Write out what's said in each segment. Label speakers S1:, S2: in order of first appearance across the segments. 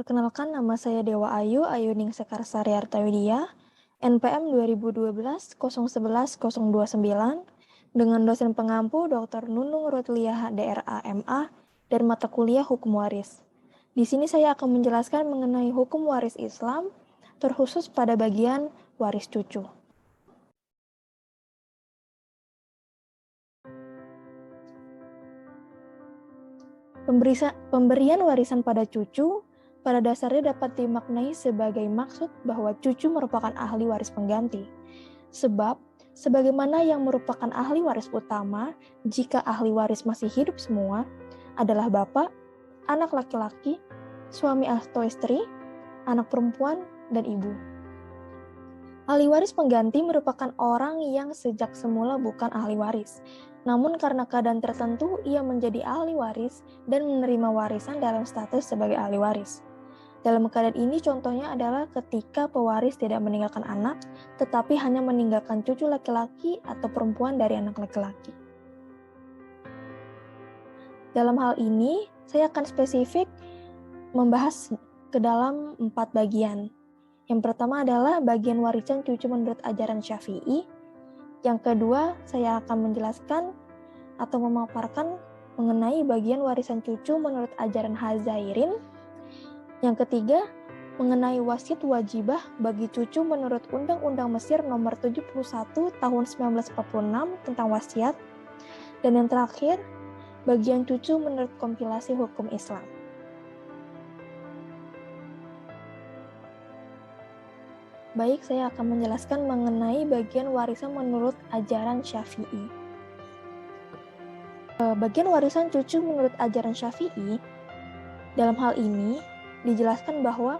S1: Perkenalkan, nama saya Dewa Ayu Ayuning Sekarsari Artawidya, NPM 2012-011-029, dengan dosen pengampu Dr. Nunung Rutliah DRA MA dari mata kuliah Hukum Waris. Di sini saya akan menjelaskan mengenai hukum waris Islam, terkhusus pada bagian waris cucu. Pemberian warisan pada cucu pada dasarnya dapat dimaknai sebagai maksud bahwa cucu merupakan ahli waris pengganti. Sebab, sebagaimana yang merupakan ahli waris utama jika ahli waris masih hidup semua adalah bapak, anak laki-laki, suami atau istri, anak perempuan, dan ibu. Ahli waris pengganti merupakan orang yang sejak semula bukan ahli waris, namun karena keadaan tertentu ia menjadi ahli waris dan menerima warisan dalam status sebagai ahli waris. Dalam keadaan ini contohnya adalah ketika pewaris tidak meninggalkan anak, tetapi hanya meninggalkan cucu laki-laki atau perempuan dari anak laki-laki. Dalam hal ini, saya akan spesifik membahas ke dalam 4 bagian. Yang pertama adalah bagian warisan cucu menurut ajaran Syafi'i. Yang kedua, saya akan menjelaskan atau memaparkan mengenai bagian warisan cucu menurut ajaran Hazairin. Yang ketiga, mengenai wasiat wajibah bagi cucu menurut Undang-Undang Mesir Nomor 71 Tahun 1946 tentang wasiat. Dan yang terakhir, bagian cucu menurut kompilasi hukum Islam. Baik, saya akan menjelaskan mengenai bagian warisan menurut ajaran Syafi'i. Bagian warisan cucu menurut ajaran Syafi'i, dalam hal ini dijelaskan bahwa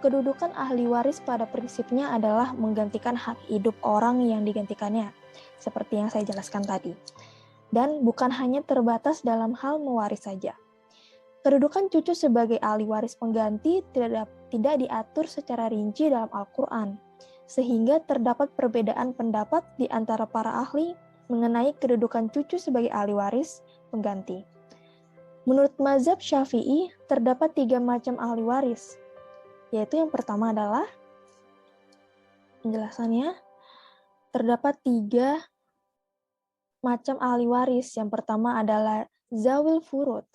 S1: kedudukan ahli waris pada prinsipnya adalah menggantikan hak hidup orang yang digantikannya, seperti yang saya jelaskan tadi. Dan bukan hanya terbatas dalam hal mewaris saja. Kedudukan cucu sebagai ahli waris pengganti tidak diatur secara rinci dalam Al-Quran, sehingga terdapat perbedaan pendapat di antara para ahli mengenai kedudukan cucu sebagai ahli waris pengganti. Menurut mazhab Syafi'i, terdapat 3 macam ahli waris, yaitu yang pertama adalah, penjelasannya, terdapat 3 macam ahli waris. Yang pertama adalah zawil furud,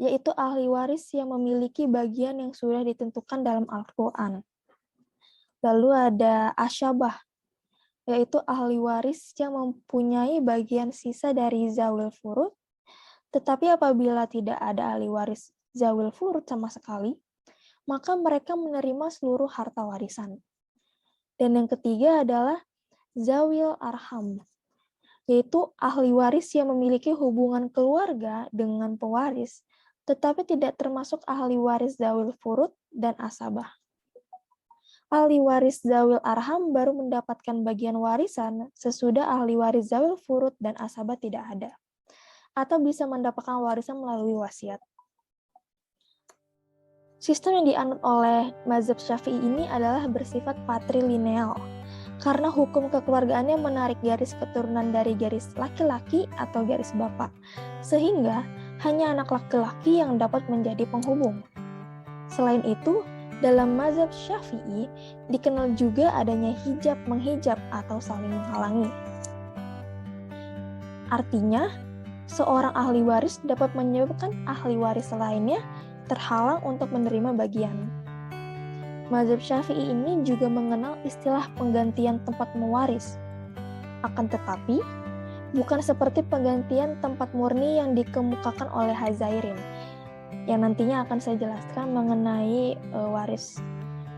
S1: yaitu ahli waris yang memiliki bagian yang sudah ditentukan dalam Al-Quran. Lalu ada asyabah, yaitu ahli waris yang mempunyai bagian sisa dari zawil furud, tetapi apabila tidak ada ahli waris zawil furud sama sekali, maka mereka menerima seluruh harta warisan. Dan yang ketiga adalah zawil arham, yaitu ahli waris yang memiliki hubungan keluarga dengan pewaris, tetapi tidak termasuk ahli waris zawil furud dan asabah. Ahli waris zawil arham baru mendapatkan bagian warisan sesudah ahli waris zawil furud dan asabah tidak ada, atau bisa mendapatkan warisan melalui wasiat. Sistem yang dianut oleh mazhab Syafi'i ini adalah bersifat patrilineal, karena hukum kekeluargaannya menarik garis keturunan dari garis laki-laki atau garis bapak, sehingga hanya anak laki-laki yang dapat menjadi penghubung. Selain itu, dalam mazhab Syafi'i dikenal juga adanya hijab menghijab atau saling menghalangi. Artinya, seorang ahli waris dapat menyebabkan ahli waris lainnya terhalang untuk menerima bagian. Mazhab Syafi'i ini juga mengenal istilah penggantian tempat mewaris. Akan tetapi, bukan seperti penggantian tempat murni yang dikemukakan oleh Hazairin, yang nantinya akan saya jelaskan mengenai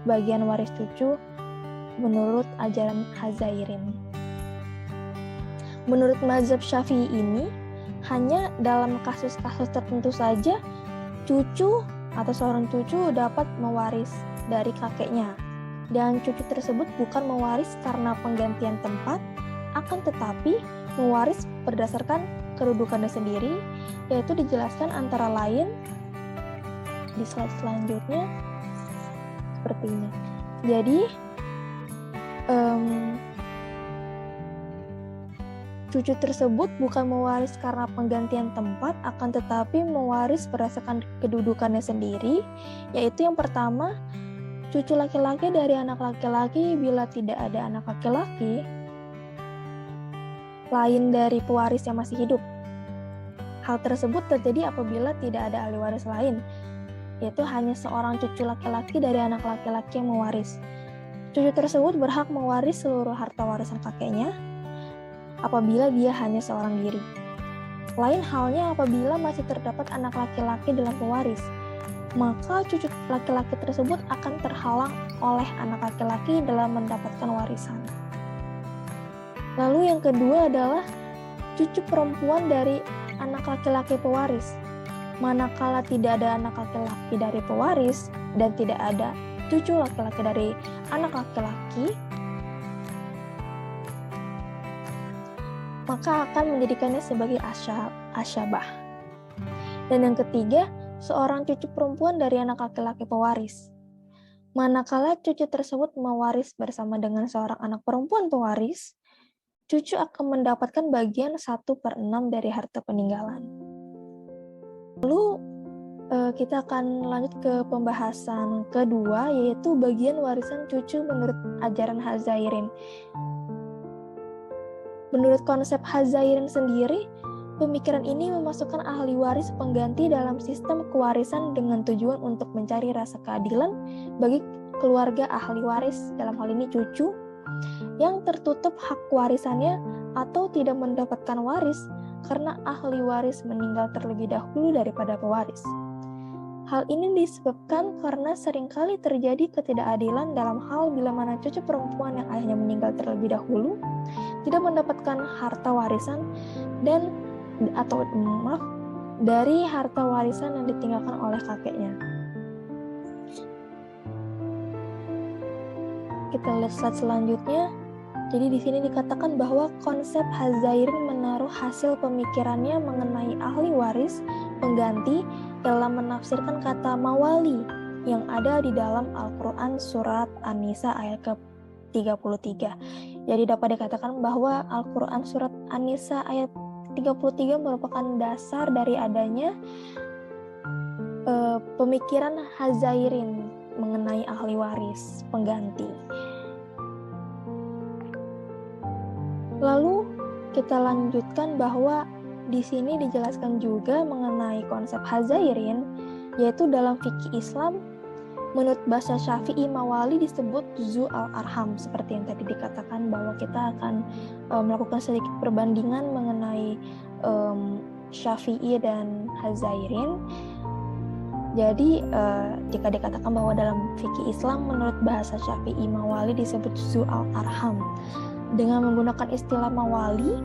S1: bagian waris cucu menurut ajaran Hazairin. Menurut mazhab Syafi'i ini, hanya dalam kasus-kasus tertentu saja cucu atau seorang cucu dapat mewaris dari kakeknya, dan cucu tersebut bukan mewaris karena penggantian tempat, akan tetapi mewaris berdasarkan kedudukannya sendiri, yaitu dijelaskan antara lain di slide selanjutnya seperti ini. Jadi Cucu tersebut bukan mewaris karena penggantian tempat, akan tetapi mewaris berdasarkan kedudukannya sendiri, yaitu yang pertama, cucu laki-laki dari anak laki-laki bila tidak ada anak laki-laki lain dari pewaris yang masih hidup. Hal tersebut terjadi apabila tidak ada ahli waris lain, yaitu hanya seorang cucu laki-laki dari anak laki-laki yang mewaris. Cucu tersebut berhak mewaris seluruh harta warisan kakeknya apabila dia hanya seorang diri. Lain halnya apabila masih terdapat anak laki-laki dalam pewaris, maka cucu laki-laki tersebut akan terhalang oleh anak laki-laki dalam mendapatkan warisan. Lalu yang kedua adalah cucu perempuan dari anak laki-laki pewaris. Manakala tidak ada anak laki-laki dari pewaris dan tidak ada cucu laki-laki dari anak laki-laki, maka akan menjadikannya sebagai asyabah. Dan yang ketiga, seorang cucu perempuan dari anak laki-laki pewaris. Manakala cucu tersebut mewaris bersama dengan seorang anak perempuan pewaris, cucu akan mendapatkan bagian 1/6 dari harta peninggalan. Lalu kita akan lanjut ke pembahasan kedua, yaitu bagian warisan cucu menurut ajaran Hazairin. Menurut konsep Hazairin sendiri, pemikiran ini memasukkan ahli waris pengganti dalam sistem kewarisan dengan tujuan untuk mencari rasa keadilan bagi keluarga ahli waris, dalam hal ini cucu, yang tertutup hak warisannya atau tidak mendapatkan waris karena ahli waris meninggal terlebih dahulu daripada pewaris. Hal ini disebabkan karena seringkali terjadi ketidakadilan dalam hal bila mana cucu perempuan yang ayahnya meninggal terlebih dahulu tidak mendapatkan harta warisan dari harta warisan yang ditinggalkan oleh kakeknya. Kita lihat slide selanjutnya. Jadi di sini dikatakan bahwa konsep Hazairin menaruh hasil pemikirannya mengenai ahli waris pengganti dalam menafsirkan kata mawali yang ada di dalam Al-Quran surat An-Nisa ayat ke-33. Jadi dapat dikatakan bahwa Al-Quran surat An-Nisa ayat 33 merupakan dasar dari adanya pemikiran Hazairin mengenai ahli waris pengganti. Lalu kita lanjutkan bahwa di sini dijelaskan juga mengenai konsep Hazairin, yaitu dalam fikih Islam menurut bahasa Syafi'i mawali disebut zu al-arham, seperti yang tadi dikatakan bahwa kita akan melakukan sedikit perbandingan mengenai Syafi'i dan Hazairin. Jadi jika dikatakan bahwa dalam fikih Islam menurut bahasa Syafi'i mawali disebut zu al-arham. Dengan menggunakan istilah mawali,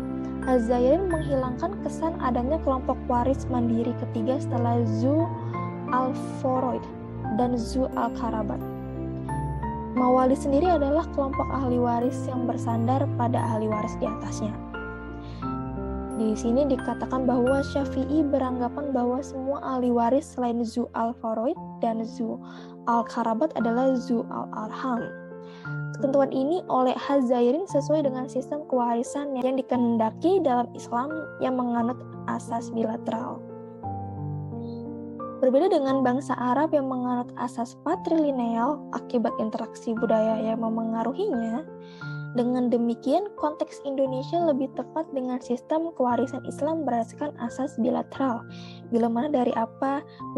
S1: Hazairin menghilangkan kesan adanya kelompok waris mandiri ketiga setelah zu al-foroid dan zu al-karabat. Mawali sendiri adalah kelompok ahli waris yang bersandar pada ahli waris di atasnya. Di sini dikatakan bahwa Syafi'i beranggapan bahwa semua ahli waris selain zu al-foroid dan zu al-karabat adalah zu al-arham. Ketentuan ini oleh Hazairin sesuai dengan sistem kewarisan yang dikehendaki dalam Islam yang menganut asas bilateral. Berbeda dengan bangsa Arab yang menganut asas patrilineal akibat interaksi budaya yang memengaruhinya, dengan demikian konteks Indonesia lebih tepat dengan sistem kewarisan Islam berdasarkan asas bilateral, bila mana dari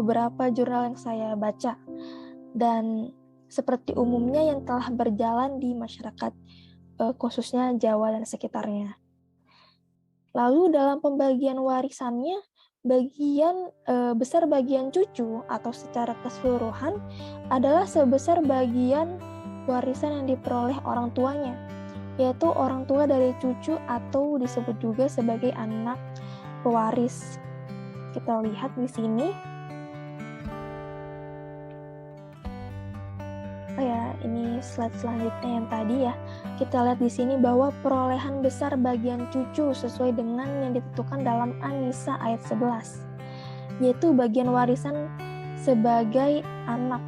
S1: beberapa jurnal yang saya baca, dan seperti umumnya yang telah berjalan di masyarakat, khususnya Jawa dan sekitarnya. Lalu dalam pembagian warisannya, besar bagian cucu atau secara keseluruhan adalah sebesar bagian warisan yang diperoleh orang tuanya, yaitu orang tua dari cucu atau disebut juga sebagai anak pewaris. Kita lihat di sini. Ini slide selanjutnya yang tadi ya. Kita lihat di sini bahwa perolehan besar bagian cucu sesuai dengan yang ditentukan dalam An-Nisa ayat 11, yaitu bagian warisan sebagai anak.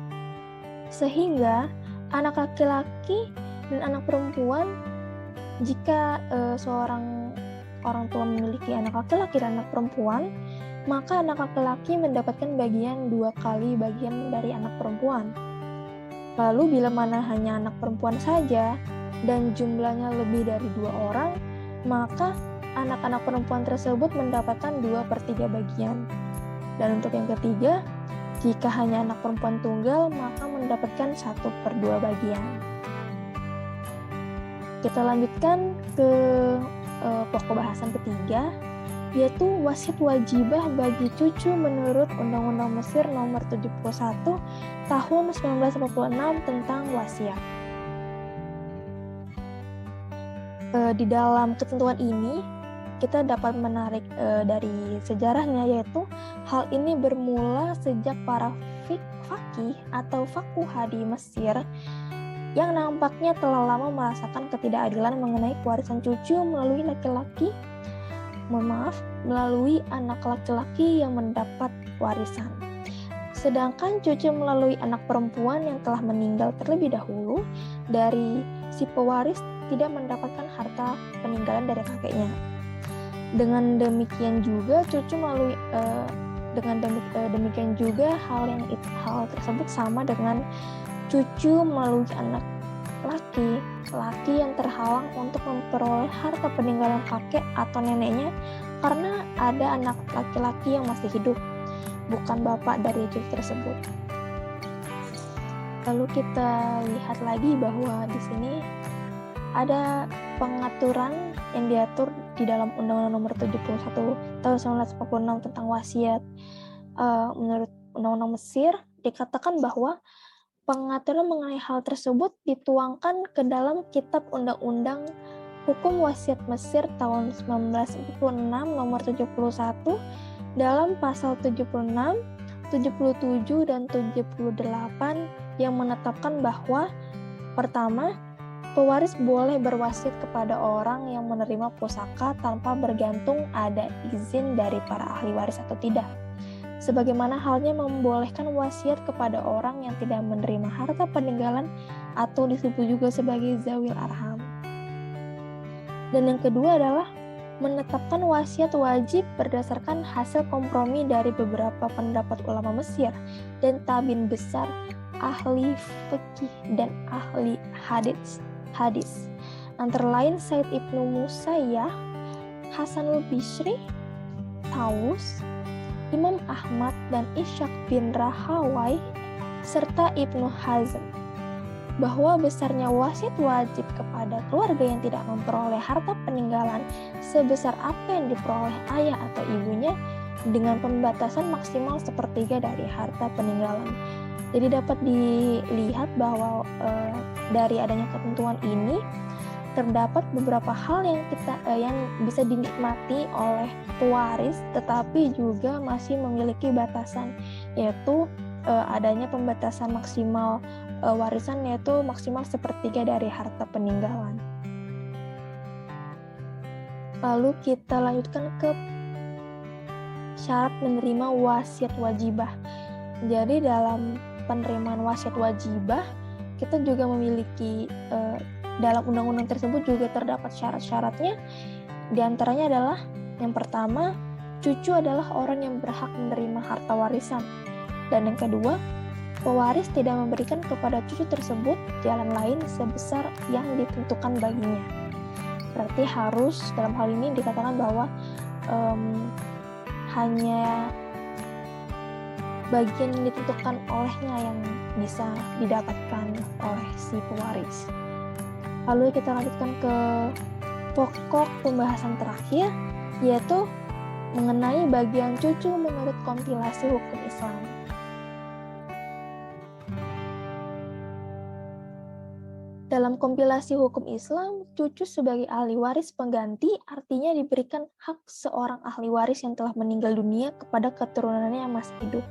S1: Sehingga anak laki-laki dan anak perempuan, jika seorang orang tua memiliki anak laki-laki dan anak perempuan, maka anak laki-laki mendapatkan bagian 2 kali bagian dari anak perempuan. Lalu bila mana hanya anak perempuan saja dan jumlahnya lebih dari 2 orang, maka anak-anak perempuan tersebut mendapatkan 2/3 bagian. Dan untuk yang ketiga, jika hanya anak perempuan tunggal, maka mendapatkan 1/2 bagian. Kita lanjutkan ke pokok bahasan ketiga, yaitu wasiat wajibah bagi cucu menurut Undang-Undang Mesir Nomor 71 Tahun 1946 tentang wasiat. Di dalam ketentuan ini, kita dapat menarik dari sejarahnya, yaitu hal ini bermula sejak para faqih atau fuqaha di Mesir yang nampaknya telah lama merasakan ketidakadilan mengenai warisan cucu melalui melalui anak laki-laki yang mendapat warisan. Sedangkan cucu melalui anak perempuan yang telah meninggal terlebih dahulu dari si pewaris tidak mendapatkan harta peninggalan dari kakeknya. Dengan demikian juga cucu melalui demikian juga hal tersebut sama dengan cucu melalui anak laki yang terhalang untuk memperoleh harta peninggalan kakek atau neneknya karena ada anak laki-laki yang masih hidup, bukan bapak dari cucu tersebut. Lalu kita lihat lagi bahwa di sini ada pengaturan yang diatur di dalam Undang-Undang Nomor 71 Tahun 1946 tentang wasiat. Menurut Undang-Undang Mesir dikatakan bahwa pengaturan mengenai hal tersebut dituangkan ke dalam Kitab Undang-Undang Hukum Wasiat Mesir tahun 1946 nomor 71 dalam pasal 76, 77, dan 78 yang menetapkan bahwa pertama, pewaris boleh berwasiat kepada orang yang menerima pusaka tanpa bergantung ada izin dari para ahli waris atau tidak. Sebagaimana halnya membolehkan wasiat kepada orang yang tidak menerima harta peninggalan atau disebut juga sebagai zawil arham. Dan yang kedua adalah menetapkan wasiat wajib berdasarkan hasil kompromi dari beberapa pendapat ulama Mesir dan tabin besar, ahli fikih dan ahli hadis. Antara lain Said Ibnu Musayyah, Hasanul Bishri, Taus, Imam Ahmad dan Ishaq bin Rahawai, serta Ibnu Hazm, bahwa besarnya wasiat wajib kepada keluarga yang tidak memperoleh harta peninggalan sebesar apa yang diperoleh ayah atau ibunya dengan pembatasan maksimal 1/3 dari harta peninggalan. Jadi dapat dilihat bahwa dari adanya ketentuan ini terdapat beberapa hal yang bisa dinikmati oleh pewaris tetapi juga masih memiliki batasan, yaitu adanya pembatasan maksimal warisan, yaitu maksimal 1/3 dari harta peninggalan. Lalu kita lanjutkan ke syarat menerima wasiat wajibah. Jadi dalam penerimaan wasiat wajibah kita juga memiliki dalam undang-undang tersebut juga terdapat syarat-syaratnya. Di antaranya adalah yang pertama, cucu adalah orang yang berhak menerima harta warisan. Dan yang kedua, pewaris tidak memberikan kepada cucu tersebut jalan lain sebesar yang ditentukan baginya. Berarti harus dalam hal ini dikatakan bahwa hanya bagian yang ditentukan olehnya yang bisa didapatkan oleh si pewaris. Lalu kita lanjutkan ke pokok pembahasan terakhir, yaitu mengenai bagian cucu menurut kompilasi hukum Islam. Dalam kompilasi hukum Islam, cucu sebagai ahli waris pengganti artinya diberikan hak seorang ahli waris yang telah meninggal dunia kepada keturunannya yang masih hidup.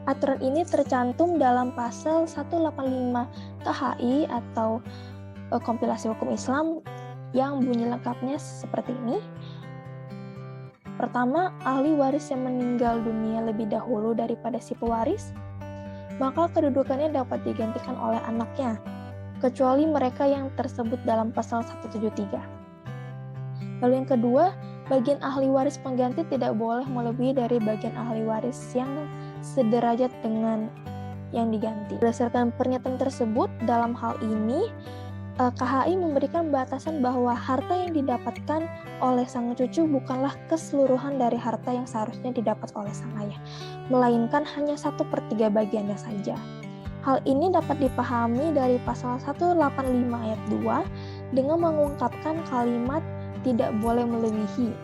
S1: Aturan ini tercantum dalam pasal 185 KHI atau kompilasi hukum Islam yang bunyi lengkapnya seperti ini. Pertama, ahli waris yang meninggal dunia lebih dahulu daripada si pewaris, maka kedudukannya dapat digantikan oleh anaknya, kecuali mereka yang tersebut dalam pasal 173. Lalu yang kedua, bagian ahli waris pengganti tidak boleh melebihi dari bagian ahli waris yang sederajat dengan yang diganti. Berdasarkan pernyataan tersebut, dalam hal ini KHI memberikan batasan bahwa harta yang didapatkan oleh sang cucu bukanlah keseluruhan dari harta yang seharusnya didapat oleh sang ayah, melainkan hanya 1/3 bagiannya saja. Hal ini dapat dipahami dari pasal 185 ayat 2 dengan mengungkapkan kalimat tidak boleh melebihi,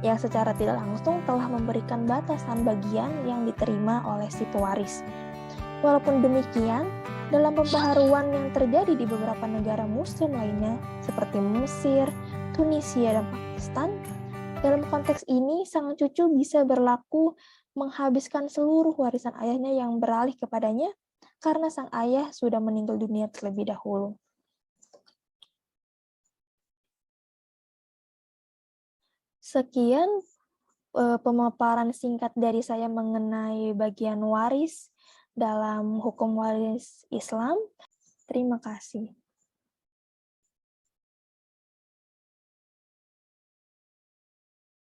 S1: yang secara tidak langsung telah memberikan batasan bagian yang diterima oleh si pewaris. Walaupun demikian, dalam pembaharuan yang terjadi di beberapa negara muslim lainnya, seperti Mesir, Tunisia, dan Pakistan, dalam konteks ini sang cucu bisa berlaku menghabiskan seluruh warisan ayahnya yang beralih kepadanya karena sang ayah sudah meninggal dunia terlebih dahulu. Sekian pemaparan singkat dari saya mengenai bagian waris dalam hukum waris Islam. Terima kasih.